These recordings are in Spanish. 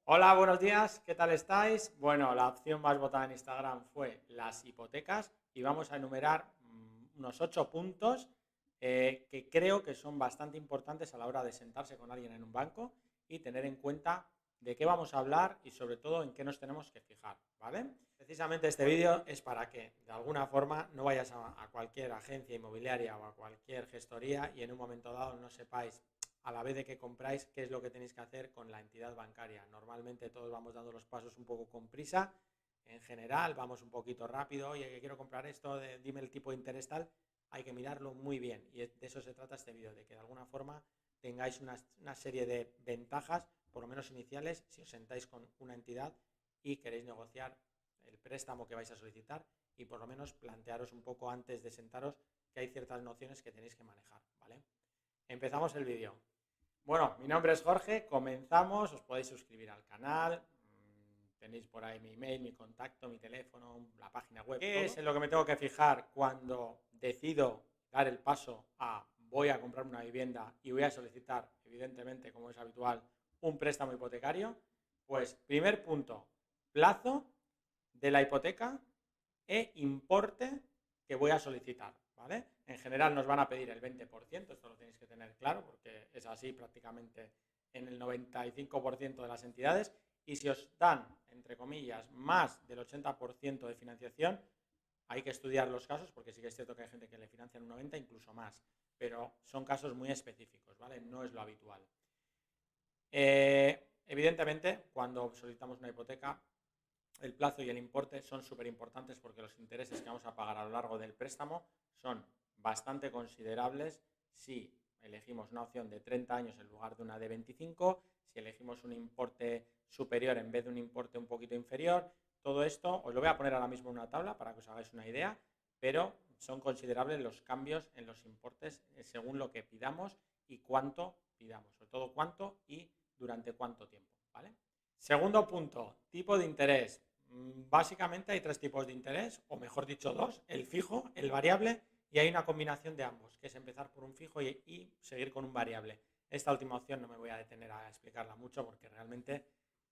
Hola, buenos días, ¿qué tal estáis? Bueno, la opción más votada en Instagram fue las hipotecas y vamos a enumerar unos 8 puntos que creo que son bastante importantes a la hora de sentarse con alguien en un banco y tener en cuenta de qué vamos a hablar y sobre todo en qué nos tenemos que fijar, ¿vale? Precisamente este vídeo es para que de alguna forma no vayas a cualquier agencia inmobiliaria o a cualquier gestoría y en un momento dado no sepáis a la vez de que compráis qué es lo que tenéis que hacer con la entidad bancaria. Normalmente todos vamos dando los pasos un poco con prisa, en general vamos un poquito rápido, oye, que quiero comprar esto, dime el tipo de interés tal, hay que mirarlo muy bien y de eso se trata este vídeo, de que de alguna forma tengáis una serie de ventajas, por lo menos iniciales, si os sentáis con una entidad y queréis negociar el préstamo que vais a solicitar y por lo menos plantearos un poco antes de sentaros que hay ciertas nociones que tenéis que manejar, ¿vale? Empezamos el vídeo. Bueno, mi nombre es Jorge, comenzamos, os podéis suscribir al canal, tenéis por ahí mi email, mi contacto, mi teléfono, la página web. ¿Qué es en lo que me tengo que fijar cuando decido dar el paso a voy a comprar una vivienda y voy a solicitar, evidentemente, como es habitual, un préstamo hipotecario? Pues primer punto, plazo de la hipoteca e importe que voy a solicitar, ¿vale? En general nos van a pedir el 20%, esto lo tenéis que tener claro porque es así prácticamente en el 95% de las entidades, y si os dan, entre comillas, más del 80% de financiación, hay que estudiar los casos porque sí que es cierto que hay gente que le financian un 90, incluso más, pero son casos muy específicos, ¿vale? No es lo habitual. Evidentemente, cuando solicitamos una hipoteca, el plazo y el importe son súper importantes porque los intereses que vamos a pagar a lo largo del préstamo son bastante considerables si elegimos una opción de 30 años en lugar de una de 25, si elegimos un importe superior en vez de un importe un poquito inferior. Todo esto os lo voy a poner ahora mismo en una tabla para que os hagáis una idea, pero son considerables los cambios en los importes según lo que pidamos y cuánto pidamos, sobre todo cuánto y durante cuánto tiempo, ¿vale? Segundo punto, tipo de interés. Básicamente hay tres tipos de interés, o mejor dicho dos, el fijo, el variable, y hay una combinación de ambos, que es empezar por un fijo y seguir con un variable. Esta última opción no me voy a detener a explicarla mucho porque realmente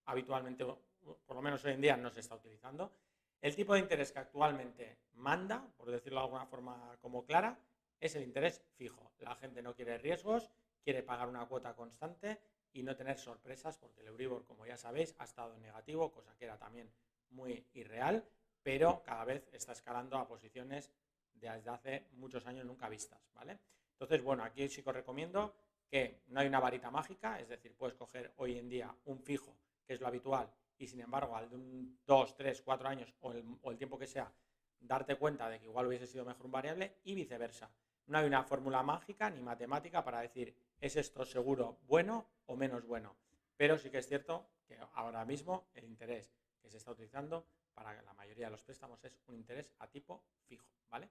habitualmente, por lo menos hoy en día, no se está utilizando. El tipo de interés que actualmente manda, por decirlo de alguna forma como clara, es el interés fijo. La gente no quiere riesgos, quiere pagar una cuota constante y no tener sorpresas porque el Euribor, como ya sabéis, ha estado en negativo, cosa que era también muy irreal, pero cada vez está escalando a posiciones desde hace muchos años nunca vistas, ¿vale? Entonces, bueno, aquí sí que os recomiendo que no hay una varita mágica, es decir, puedes coger hoy en día un fijo, que es lo habitual, y sin embargo, al de un 2, 3, 4 años o el tiempo que sea, darte cuenta de que igual hubiese sido mejor un variable y viceversa. No hay una fórmula mágica ni matemática para decir es esto seguro bueno o menos bueno, pero sí que es cierto que ahora mismo el interés que se está utilizando para la mayoría de los préstamos es un interés a tipo fijo, ¿vale?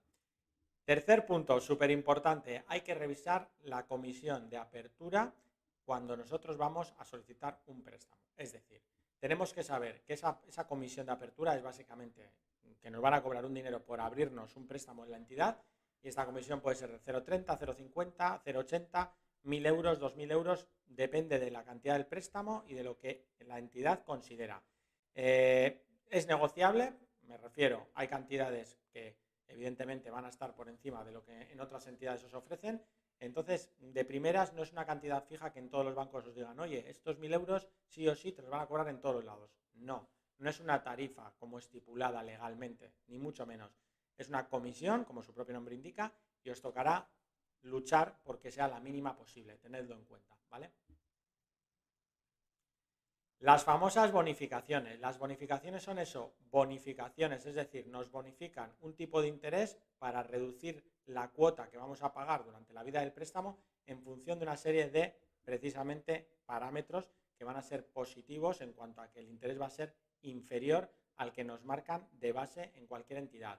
Tercer punto, súper importante, hay que revisar la comisión de apertura cuando nosotros vamos a solicitar un préstamo. Es decir, tenemos que saber que esa comisión de apertura es básicamente que nos van a cobrar un dinero por abrirnos un préstamo en la entidad y esta comisión puede ser de 0,30, 0,50, 0,80, 1.000 euros, 2.000 euros, depende de la cantidad del préstamo y de lo que la entidad considera. ¿Es negociable? Me refiero, hay cantidades que evidentemente van a estar por encima de lo que en otras entidades os ofrecen. Entonces, de primeras no es una cantidad fija que en todos los bancos os digan, oye, estos 1.000 euros sí o sí te los van a cobrar en todos los lados. No, no es una tarifa como estipulada legalmente, ni mucho menos. Es una comisión, como su propio nombre indica, y os tocará luchar porque sea la mínima posible, tenedlo en cuenta, ¿vale? Las famosas bonificaciones. Las bonificaciones son eso, bonificaciones, es decir, nos bonifican un tipo de interés para reducir la cuota que vamos a pagar durante la vida del préstamo en función de una serie de, precisamente, parámetros que van a ser positivos en cuanto a que el interés va a ser inferior al que nos marcan de base en cualquier entidad.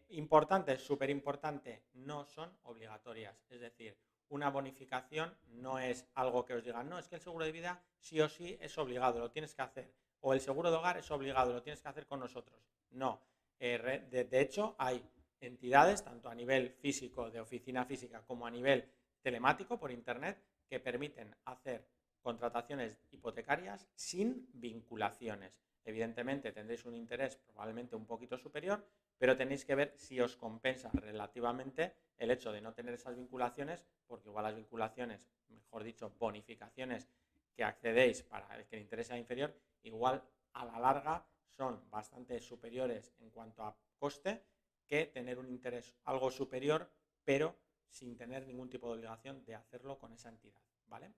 Importante, súper importante, no son obligatorias, es decir, una bonificación no es algo que os digan, no, es que el seguro de vida sí o sí es obligado, lo tienes que hacer. O el seguro de hogar es obligado, lo tienes que hacer con nosotros. No. De hecho, hay entidades, tanto a nivel físico, de oficina física, como a nivel telemático por internet, que permiten hacer contrataciones hipotecarias sin vinculaciones. Evidentemente tendréis un interés probablemente un poquito superior, pero tenéis que ver si os compensa relativamente el hecho de no tener esas vinculaciones, porque igual las vinculaciones, mejor dicho, bonificaciones que accedéis para el que el interés sea inferior, igual a la larga son bastante superiores en cuanto a coste que tener un interés algo superior, pero sin tener ningún tipo de obligación de hacerlo con esa entidad, ¿vale?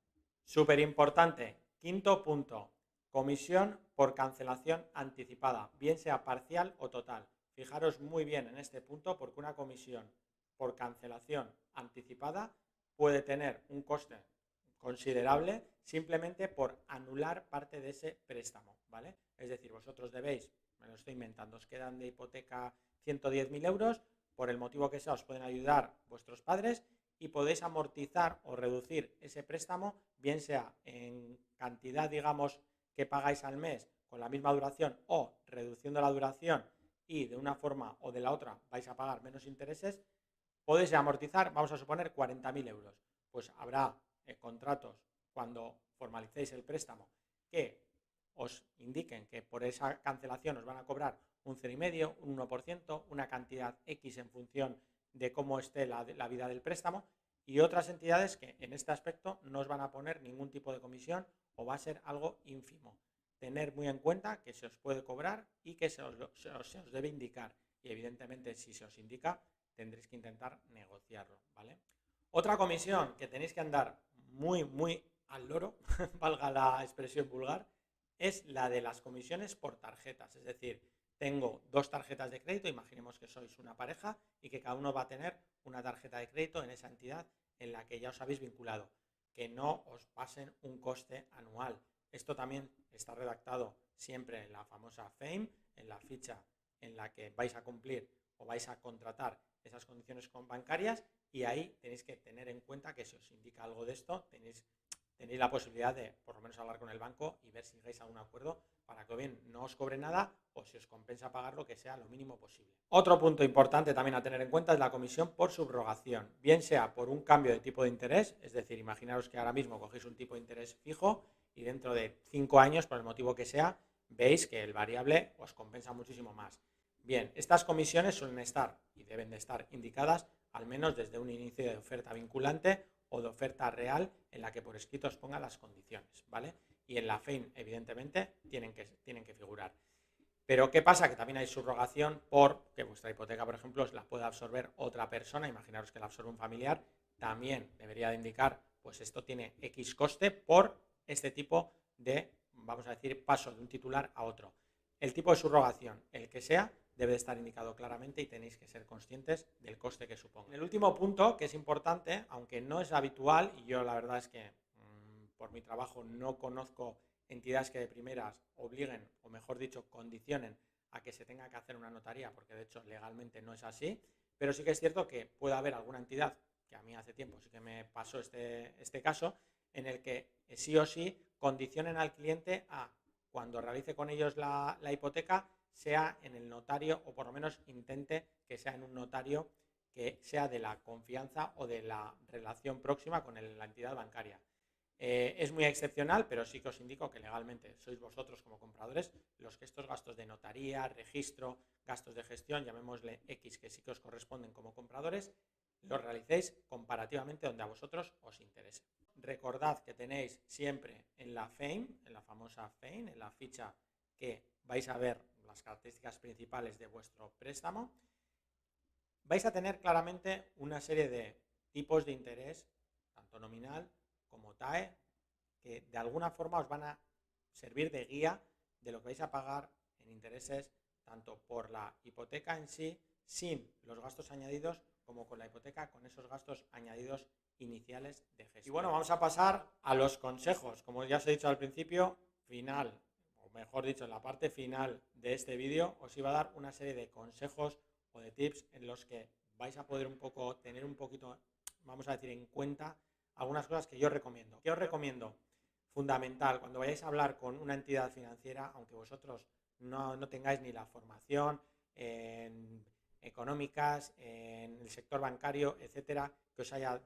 Súper importante, quinto punto, comisión por cancelación anticipada, bien sea parcial o total. Fijaros muy bien en este punto porque una comisión por cancelación anticipada puede tener un coste considerable simplemente por anular parte de ese préstamo, ¿vale? Es decir, vosotros debéis, me lo estoy inventando, os quedan de hipoteca 110.000 euros, por el motivo que sea os pueden ayudar vuestros padres y podéis amortizar o reducir ese préstamo, bien sea en cantidad, digamos, que pagáis al mes con la misma duración o reduciendo la duración y de una forma o de la otra vais a pagar menos intereses, podéis amortizar, vamos a suponer, 40.000 euros. Pues habrá contratos cuando formalicéis el préstamo que os indiquen que por esa cancelación os van a cobrar un 0,5, un 1%, una cantidad X en función de cómo esté la vida del préstamo, y otras entidades que en este aspecto no os van a poner ningún tipo de comisión o va a ser algo ínfimo. Tener muy en cuenta que se os puede cobrar y que se os debe indicar, y evidentemente si se os indica tendréis que intentar negociarlo, ¿vale? Otra comisión que tenéis que andar muy al loro, valga la expresión vulgar, es la de las comisiones por tarjetas. Es decir, tengo dos tarjetas de crédito, imaginemos que sois una pareja y que cada uno va a tener una tarjeta de crédito en esa entidad en la que ya os habéis vinculado. Que no os pasen un coste anual. Esto también está redactado siempre en la famosa FAME, en la ficha en la que vais a cumplir o vais a contratar esas condiciones bancarias, y ahí tenéis que tener en cuenta que si os indica algo de esto, tenéis la posibilidad de por lo menos hablar con el banco y ver si llegáis a un acuerdo para que o bien no os cobre nada o si os compensa pagar lo que sea lo mínimo posible. Otro punto importante también a tener en cuenta es la comisión por subrogación, bien sea por un cambio de tipo de interés, es decir, imaginaros que ahora mismo cogéis un tipo de interés fijo y dentro de 5 años, por el motivo que sea, veis que el variable os compensa muchísimo más. Bien, estas comisiones suelen estar y deben de estar indicadas al menos desde un inicio de oferta vinculante o de oferta real en la que por escrito os ponga las condiciones, ¿vale? Y en la FAME, evidentemente, tienen que figurar. Pero ¿qué pasa? Que también hay subrogación porque vuestra hipoteca, por ejemplo, la puede absorber otra persona, imaginaros que la absorbe un familiar, también debería de indicar, pues esto tiene X coste por este tipo de, vamos a decir, paso de un titular a otro. El tipo de subrogación, el que sea, debe de estar indicado claramente y tenéis que ser conscientes del coste que supone. El último punto, que es importante, aunque no es habitual, y yo la verdad es que por mi trabajo no conozco entidades que de primeras obliguen, o mejor dicho, condicionen a que se tenga que hacer una notaría, porque de hecho legalmente no es así, pero sí que es cierto que puede haber alguna entidad, que a mí hace tiempo sí que me pasó este caso, en el que sí o sí condicionen al cliente a, cuando realice con ellos la hipoteca, sea en el notario, o por lo menos intente que sea en un notario que sea de la confianza o de la relación próxima con la entidad bancaria. Es muy excepcional, pero sí que os indico que legalmente sois vosotros como compradores los que estos gastos de notaría, registro, gastos de gestión, llamémosle X, que sí que os corresponden como compradores, los realicéis comparativamente donde a vosotros os interese. Recordad que tenéis siempre en la FAME, en la famosa FAME, en la ficha que vais a ver las características principales de vuestro préstamo, vais a tener claramente una serie de tipos de interés, tanto nominal como TAE, que de alguna forma os van a servir de guía de lo que vais a pagar en intereses, tanto por la hipoteca en sí, sin los gastos añadidos, como con la hipoteca con esos gastos añadidos iniciales de gestión. Y bueno, vamos a pasar a los consejos. Como ya os he dicho al principio, final, o mejor dicho, en la parte final de este vídeo, os iba a dar una serie de consejos o de tips en los que vais a poder tener un poquito, vamos a decir, en cuenta algunas cosas que yo recomiendo. ¿Qué os recomiendo? Fundamental, cuando vayáis a hablar con una entidad financiera, aunque vosotros no tengáis ni la formación en económicas, en el sector bancario, etcétera, que os haya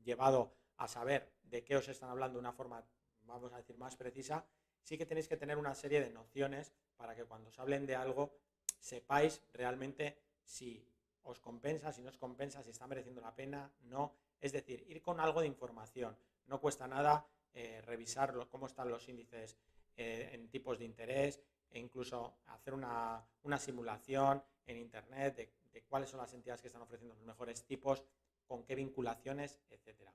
llevado a saber de qué os están hablando de una forma vamos a decir, más precisa, sí que tenéis que tener una serie de nociones para que cuando os hablen de algo sepáis realmente si os compensa, si no os compensa, si está mereciendo la pena, no. Es decir, ir con algo de información. No cuesta nada revisar cómo están los índices en tipos de interés e incluso hacer una simulación en internet de cuáles son las entidades que están ofreciendo los mejores tipos, con qué vinculaciones, etcétera.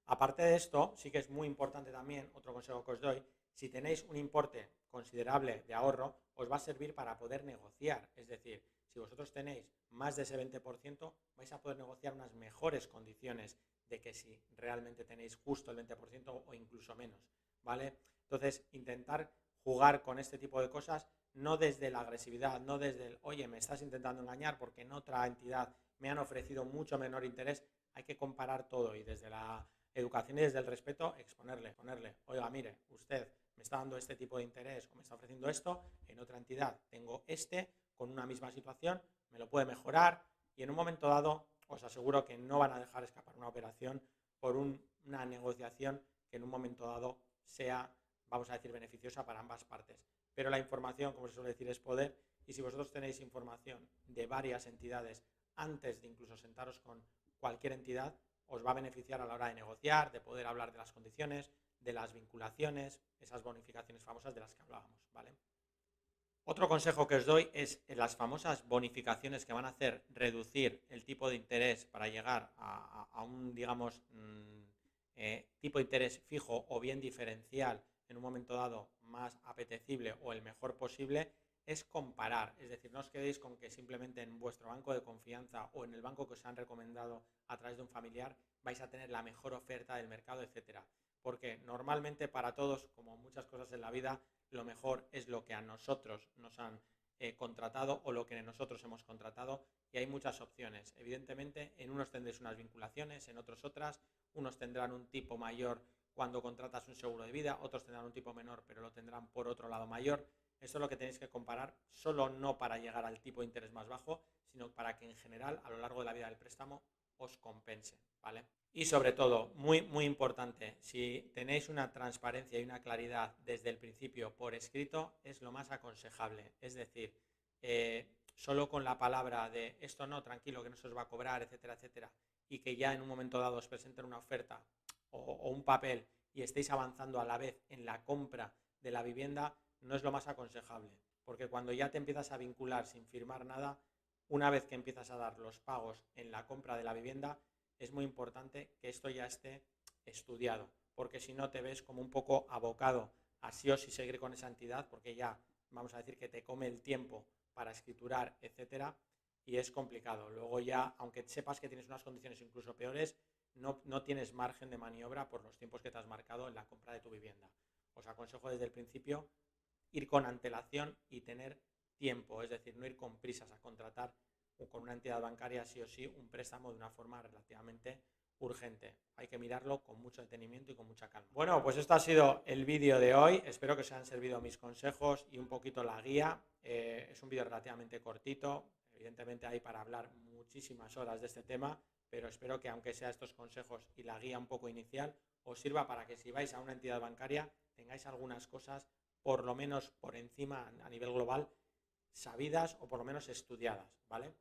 Aparte de esto, sí que es muy importante también, otro consejo que os doy, si tenéis un importe considerable de ahorro, os va a servir para poder negociar. Es decir, si vosotros tenéis más de ese 20%, vais a poder negociar unas mejores condiciones de que si realmente tenéis justo el 20% o incluso menos, ¿vale? Entonces, intentar jugar con este tipo de cosas, no desde la agresividad, no desde el, oye, me estás intentando engañar porque en otra entidad me han ofrecido mucho menor interés. Hay que comparar todo y desde la educación y desde el respeto exponerle, oiga, mire, usted me está dando este tipo de interés o me está ofreciendo esto, en otra entidad tengo con una misma situación, me lo puede mejorar y en un momento dado os aseguro que no van a dejar escapar una operación por una negociación que en un momento dado sea, vamos a decir, beneficiosa para ambas partes. Pero la información, como se suele decir, es poder, y si vosotros tenéis información de varias entidades antes de incluso sentaros con cualquier entidad, os va a beneficiar a la hora de negociar, de poder hablar de las condiciones, de las vinculaciones, esas bonificaciones famosas de las que hablábamos, ¿vale? Otro consejo que os doy es las famosas bonificaciones que van a hacer reducir el tipo de interés para llegar a un, digamos, tipo de interés fijo o bien diferencial en un momento dado más apetecible o el mejor posible, es comparar. Es decir, no os quedéis con que simplemente en vuestro banco de confianza o en el banco que os han recomendado a través de un familiar vais a tener la mejor oferta del mercado, etcétera. Porque normalmente para todos, como muchas cosas en la vida, lo mejor es lo que a nosotros nos han contratado o lo que nosotros hemos contratado, y hay muchas opciones. Evidentemente, en unos tendréis unas vinculaciones, en otros otras, unos tendrán un tipo mayor cuando contratas un seguro de vida, otros tendrán un tipo menor, pero lo tendrán por otro lado mayor. Esto es lo que tenéis que comparar, solo no para llegar al tipo de interés más bajo, sino para que en general a lo largo de la vida del préstamo os compense, ¿vale? Y sobre todo, muy, muy importante, si tenéis una transparencia y una claridad desde el principio por escrito, es lo más aconsejable. Es decir, solo con la palabra de esto no, tranquilo, que no se os va a cobrar, etcétera, etcétera, y que ya en un momento dado os presenten una oferta o un papel y estéis avanzando a la vez en la compra de la vivienda, no es lo más aconsejable. Porque cuando ya te empiezas a vincular sin firmar nada, una vez que empiezas a dar los pagos en la compra de la vivienda, es muy importante que esto ya esté estudiado, porque si no te ves como un poco abocado a sí o sí seguir con esa entidad, porque ya vamos a decir que te come el tiempo para escriturar, etcétera, y es complicado. Luego ya, aunque sepas que tienes unas condiciones incluso peores, no tienes margen de maniobra por los tiempos que te has marcado en la compra de tu vivienda. Os aconsejo desde el principio ir con antelación y tener tiempo, es decir, no ir con prisas a contratar con una entidad bancaria sí o sí un préstamo de una forma relativamente urgente. Hay que mirarlo con mucho detenimiento y con mucha calma. Bueno, pues esto ha sido el vídeo de hoy. Espero que os hayan servido mis consejos y un poquito la guía. Es un vídeo relativamente cortito. Evidentemente hay para hablar muchísimas horas de este tema, pero espero que aunque sea estos consejos y la guía un poco inicial, os sirva para que si vais a una entidad bancaria tengáis algunas cosas por lo menos por encima a nivel global sabidas o por lo menos estudiadas, ¿vale?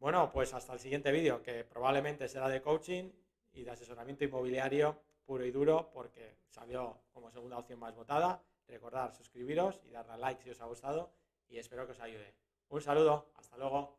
Bueno, pues hasta el siguiente vídeo, que probablemente será de coaching y de asesoramiento inmobiliario puro y duro, porque salió como segunda opción más votada. Recordad suscribiros y darle a like si os ha gustado y espero que os ayude. Un saludo, hasta luego.